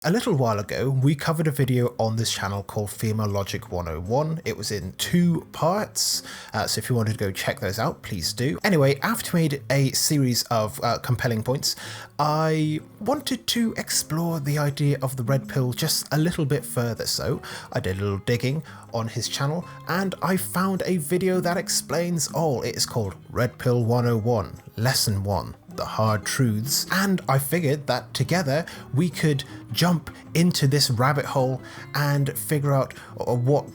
A little while ago, we covered a video on this channel called Female Logic 101. It was in 2 parts, so if you wanted to go check those out, please do. Anyway, after we made a series of compelling points, I wanted to explore the idea of the red pill just a little bit further, so I did a little digging on his channel and I found a video that explains all. It is called Red Pill 101, Lesson 1. The hard truths, and I figured that together we could jump into this rabbit hole and figure out what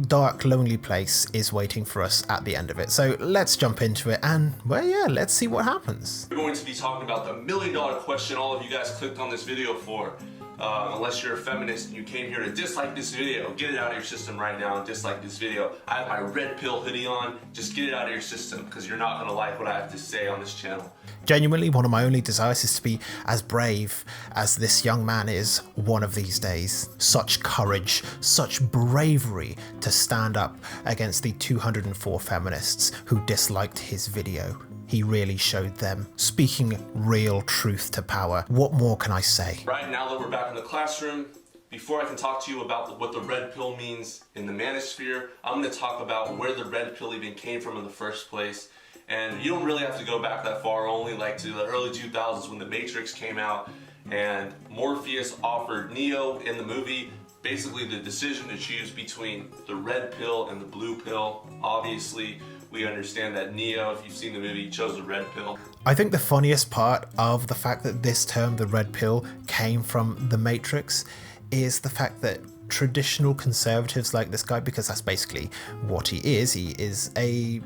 dark, lonely place is waiting for us at the end of it. So let's jump into it and, well, yeah, let's see what happens. We're going to be talking about the $1 million question all of you guys clicked on this video for. Unless you're a feminist and you came here to dislike this video, get it out of your system right now and dislike this video. I have my red pill hoodie on, just get it out of your system because you're not going to like what I have to say on this channel. Genuinely, one of my only desires is to be as brave as this young man is one of these days. Such courage, such bravery to stand up against the 204 feminists who disliked his video. He really showed them, speaking real truth to power. What more can I say? Right now that we're back in the classroom, before I can talk to you about what the red pill means in the manosphere, I'm going to talk about where the red pill even came from in the first place. And you don't really have to go back that far, only like to the early 2000s when The Matrix came out and Morpheus offered Neo in the movie basically the decision to choose between the red pill and the blue pill. Obviously, we understand that Neo, if you've seen the movie, chose the red pill. I think the funniest part of the fact that this term, the red pill, came from The Matrix is the fact that traditional conservatives like this guy, because that's basically what he is a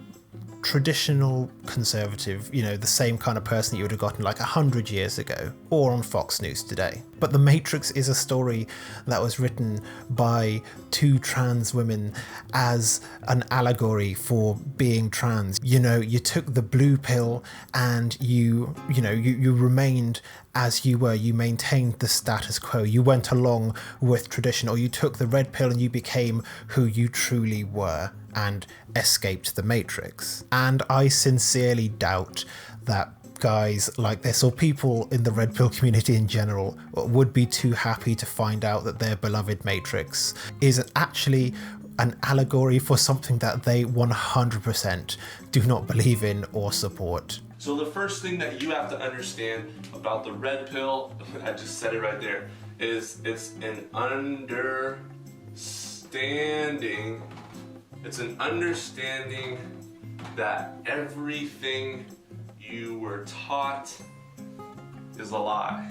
traditional conservative, you know, the same kind of person you would have gotten like 100 years ago or on Fox News today. But The Matrix is a story that was written by 2 trans women as an allegory for being trans. You know, you took the blue pill and you remained as you were, you maintained the status quo, you went along with tradition, or you took the red pill and you became who you truly were and escaped the Matrix. And I sincerely doubt that guys like this, or people in the red pill community in general, would be too happy to find out that their beloved Matrix is actually an allegory for something that they 100% do not believe in or support. So the first thing that you have to understand about the red pill, I just said it right there, is it's an understanding. It's an understanding that everything you were taught is a lie.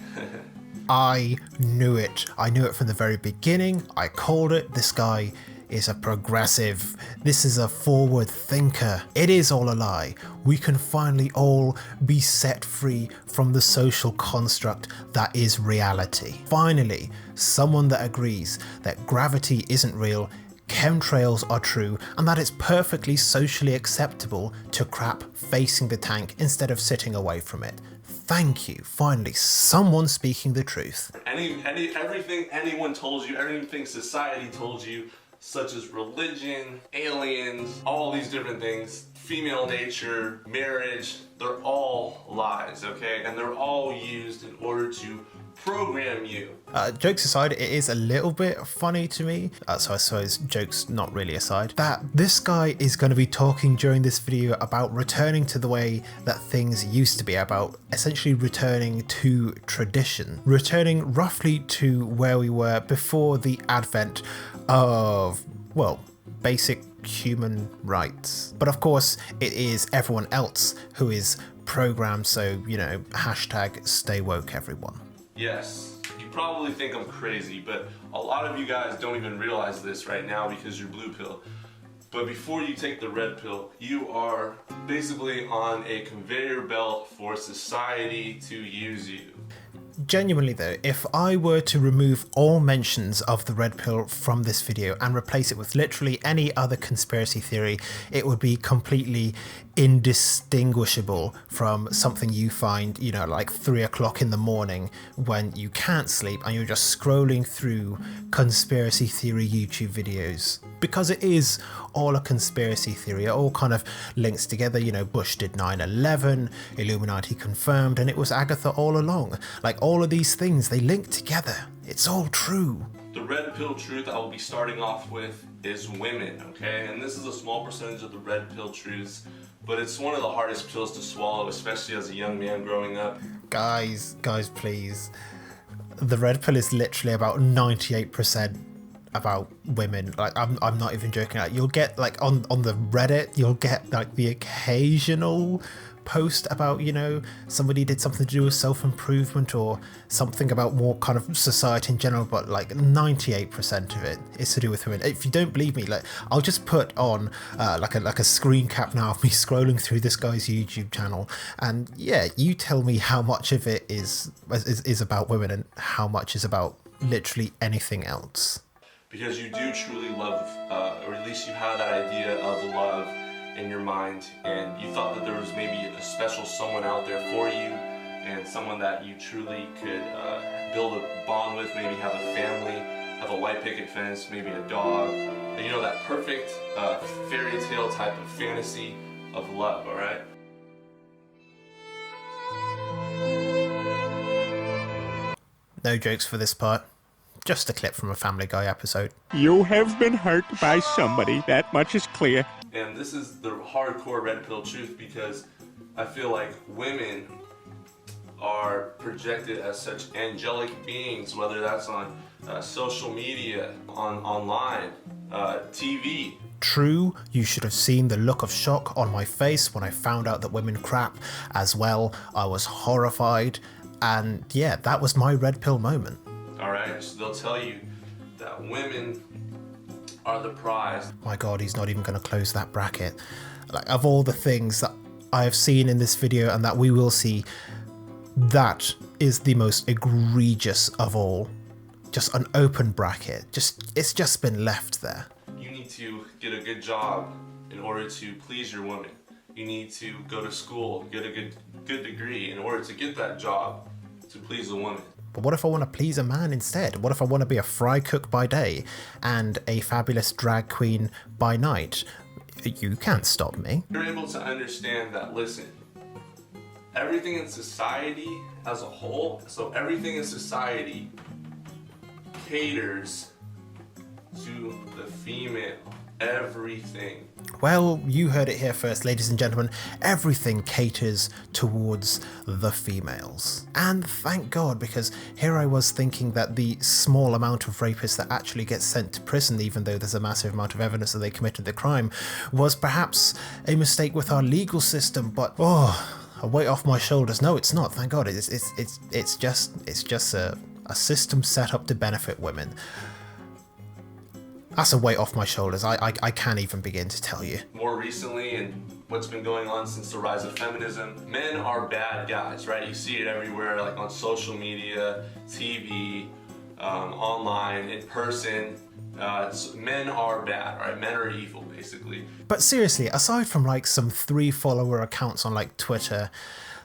I knew it. I knew it from the very beginning. I called it. This guy is a progressive. This is a forward thinker. It is all a lie. We can finally all be set free from the social construct that is reality. Finally, someone that agrees that gravity isn't real, chemtrails are true, and that it's perfectly socially acceptable to crap facing the tank instead of sitting away from it. Thank you. Finally, someone speaking the truth. Everything anyone told you, everything society told you, such as religion, aliens, all these different things, female nature, marriage, they're all lies, okay? And they're all used in order to program you. Jokes aside, it is a little bit funny to me, so I suppose jokes not really aside, that this guy is going to be talking during this video about returning to the way that things used to be, about essentially returning to tradition, returning roughly to where we were before the advent of, well, basic human rights. But of course, it is everyone else who is programmed, so, you know, hashtag stay woke, everyone. Yes, you probably think I'm crazy, but a lot of you guys don't even realize this right now because you're blue pill. But before you take the red pill, you are basically on a conveyor belt for society to use you. Genuinely though, if I were to remove all mentions of the red pill from this video and replace it with literally any other conspiracy theory, it would be completely indistinguishable from something you find, you know, like 3 o'clock in the morning when you can't sleep and you're just scrolling through conspiracy theory YouTube videos. Because it is all a conspiracy theory, it all kind of links together. You know, Bush did 9/11, Illuminati confirmed, and it was Agatha all along. Like, all of these things, they link together. It's all true. The red pill truth I will be starting off with is women, okay? And this is a small percentage of the red pill truths, but it's one of the hardest pills to swallow, especially as a young man growing up. Guys, please. The red pill is literally about 98% about women. Like, I'm not even joking. Like, you'll get, like, on the Reddit, you'll get, like, the occasional post about, you know, somebody did something to do with self-improvement or something about more kind of society in general, but like 98% of it is to do with women. If you don't believe me, like, I'll just put on like a screen cap now of me scrolling through this guy's YouTube channel, and yeah, you tell me how much of it is about women and how much is about literally anything else. Because you do truly love, or at least you have that idea of love in your mind, and you thought that there was maybe a special someone out there for you, and someone that you truly could build a bond with, maybe have a family, have a white picket fence, maybe a dog, and you know, that perfect fairy tale type of fantasy of love, alright? No jokes for this part. Just a clip from a Family Guy episode. You have been hurt by somebody, that much is clear. And this is the hardcore red pill truth, because I feel like women are projected as such angelic beings, whether that's on social media, online, TV. True, you should have seen the look of shock on my face when I found out that women crap as well. I was horrified, and yeah, that was my red pill moment. Alright, so they'll tell you that women are the prize. My god, he's not even going to close that bracket. Like, of all the things that I have seen in this video and that we will see, that is the most egregious of all. Just an open bracket. It's just been left there. You need to get a good job in order to please your woman. You need to go to school, get a good degree in order to get that job to please a woman. But what if I want to please a man instead? What if I want to be a fry cook by day and a fabulous drag queen by night? You can't stop me. You're able to understand that, listen, everything in society as a whole, so everything in society caters to the female. Everything. Well, you heard it here first, ladies and gentlemen. Everything caters towards the females. And thank God, because here I was thinking that the small amount of rapists that actually get sent to prison, even though there's a massive amount of evidence that they committed the crime, was perhaps a mistake with our legal system. But a weight off my shoulders. No, it's not. Thank God. It's just a system set up to benefit women. That's a weight off my shoulders. I can't even begin to tell you. More recently, and what's been going on since the rise of feminism, men are bad guys, right? You see it everywhere, like on social media, TV, online, in person. Men are bad, right? Men are evil, basically. But seriously, aside from like some 3-follower accounts on like Twitter,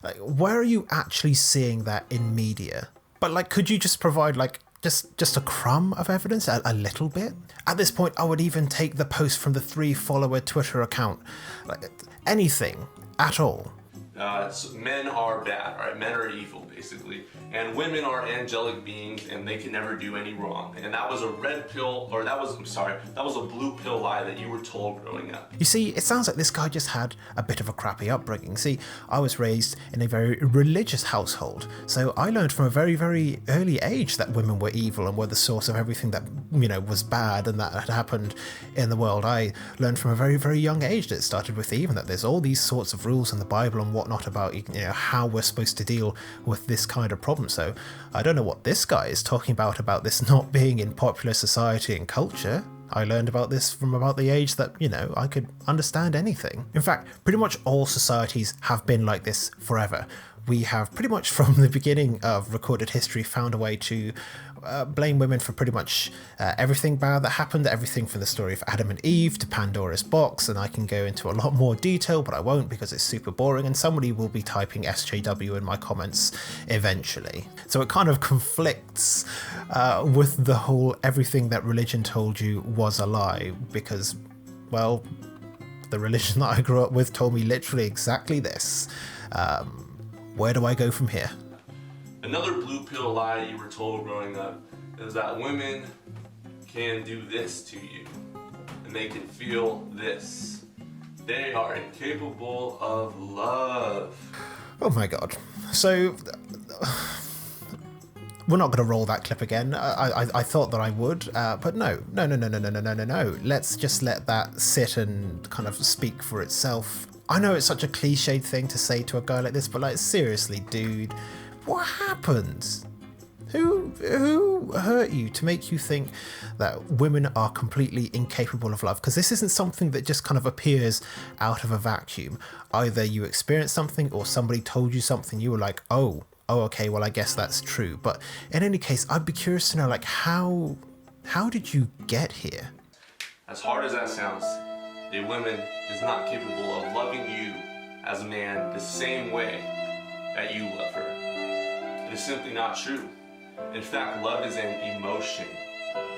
like, where are you actually seeing that in media? But like, could you just provide like just a crumb of evidence, a little bit? At this point, I would even take the post from the 3-follower Twitter account. Like, anything at all. So men are bad, right? Men are evil, basically. And women are angelic beings, and they can never do any wrong. And that was a red pill, or that was a blue pill lie that you were told growing up. You see, it sounds like this guy just had a bit of a crappy upbringing. See, I was raised in a very religious household, so I learned from a very, very early age that women were evil and were the source of everything that, you know, was bad and that had happened in the world. I learned from a very, very young age that it started with Eve, and that there's all these sorts of rules in the Bible and whatnot about, you know, how we're supposed to deal with this kind of problem. So I don't know what this guy is talking about this not being in popular society and culture. I learned about this from about the age that, you know, I could understand anything. In fact, pretty much all societies have been like this forever. We have pretty much from the beginning of recorded history found a way to blame women for pretty much everything bad that happened, everything from the story of Adam and Eve to Pandora's box, and I can go into a lot more detail, but I won't because it's super boring, and somebody will be typing SJW in my comments eventually. So it kind of conflicts with the whole everything that religion told you was a lie, because, well, the religion that I grew up with told me literally exactly this. Where do I go from here? Another blue pill lie you were told growing up is that women can do this to you, and they can feel this. They are incapable of love. Oh my god. So, we're not going to roll that clip again. I thought that I would, but no. Let's just let that sit and kind of speak for itself. I know it's such a cliched thing to say to a guy like this, but like, seriously, dude, what happened? Who hurt you to make you think that women are completely incapable of love? Because this isn't something that just kind of appears out of a vacuum. Either you experienced something or somebody told you something, you were like, oh, okay, well, I guess that's true. But in any case, I'd be curious to know, like, how did you get here? As hard as that sounds, a woman is not capable of loving you as a man the same way that you love her. It is simply not true. In fact, love is an emotion.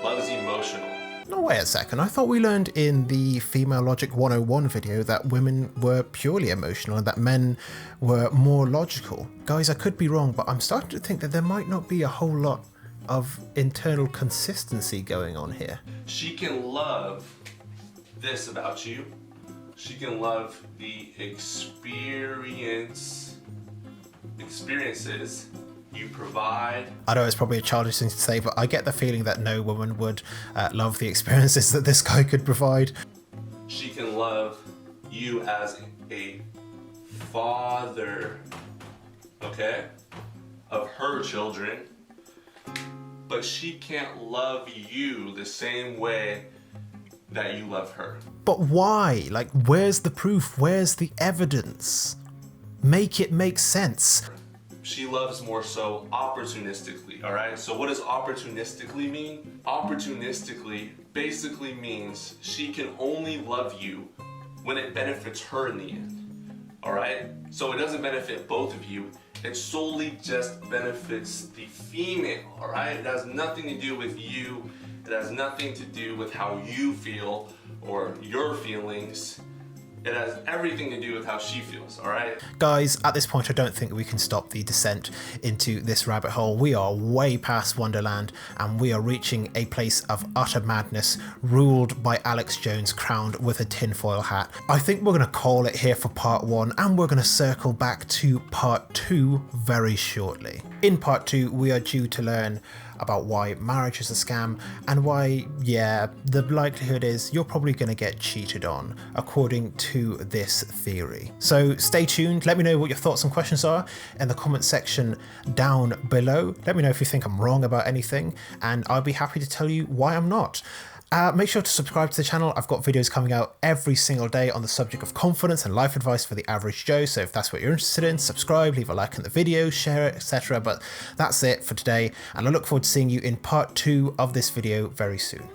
Love is emotional. No, wait a second. I thought we learned in the Female Logic 101 video that women were purely emotional and that men were more logical. Guys, I could be wrong, but I'm starting to think that there might not be a whole lot of internal consistency going on here. She can love this about you. She can love the experiences you provide. I know it's probably a childish thing to say, but I get the feeling that no woman would love the experiences that this guy could provide. She can love you as a father, okay, of her children, but she can't love you the same way that you love her. But why? Like, where's the proof? Where's the evidence? Make it make sense. She loves more so opportunistically, all right? So what does opportunistically mean? Opportunistically basically means she can only love you when it benefits her in the end, all right? So it doesn't benefit both of you. It solely just benefits the female, all right? It has nothing to do with you. It has nothing to do with how you feel or your feelings. It has everything to do with how she feels, all right? Guys, at this point, I don't think we can stop the descent into this rabbit hole. We are way past Wonderland, and we are reaching a place of utter madness, ruled by Alex Jones, crowned with a tinfoil hat. I think we're going to call it here for part 1, and we're going to circle back to part 2 very shortly. In part 2, we are due to learn about why marriage is a scam and why, yeah, the likelihood is you're probably going to get cheated on, according to this theory. So stay tuned. Let me know what your thoughts and questions are in the comment section down below. Let me know if you think I'm wrong about anything, and I'll be happy to tell you why I'm not. Make sure to subscribe to the channel. I've got videos coming out every single day on the subject of confidence and life advice for the average Joe. So if that's what you're interested in, subscribe, leave a like on the video, share it, etc. But that's it for today. And I look forward to seeing you in part 2 of this video very soon.